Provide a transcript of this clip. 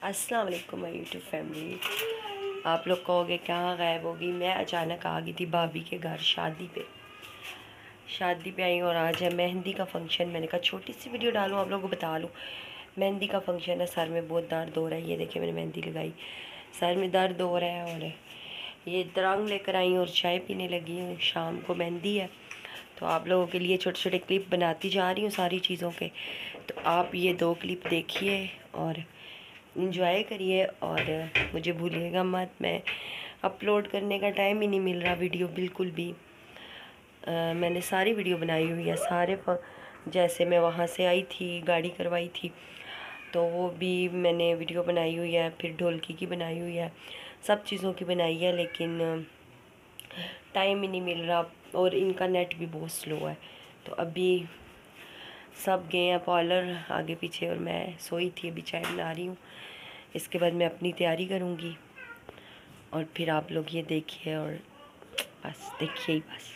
अस्सलाम वालेकुम my YouTube family. आप लोग कहोगे कहाँ गायब होगी। मैं अचानक आ गई थी भाभी के घर शादी पे आई और आज है मेहंदी का फंक्शन। मैंने कहा छोटी सी वीडियो डालूँ, आप लोगों को बता लूँ। मेहंदी का फंक्शन है, सर में बहुत दर्द हो रहा है। ये देखिए मैंने मेहंदी लगाई, सर में दर्द हो रहा है। और ये दरंग लेकर आई और चाय पीने लगी हूँ। शाम को मेहंदी है तो आप लोगों के लिए छोटे छोटे क्लिप बनाती जा रही हूँ सारी चीज़ों के। तो आप ये 2 क्लिप देखिए और इंजॉय करिए और मुझे भूलिएगा मत। मैं अपलोड करने का टाइम ही नहीं मिल रहा वीडियो बिल्कुल भी। मैंने सारी वीडियो बनाई हुई है, जैसे मैं वहाँ से आई थी, गाड़ी करवाई थी तो वो भी मैंने वीडियो बनाई हुई है। फिर ढोलकी की बनाई हुई है, सब चीज़ों की बनाई है, लेकिन टाइम ही नहीं मिल रहा और इनका नेट भी बहुत स्लो है। तो अभी सब गए हैं पार्लर आगे पीछे और मैं सोई थी, अभी चाय बना रही हूँ। इसके बाद मैं अपनी तैयारी करूँगी और फिर आप लोग ये देखिए और बस देखिए ही बस।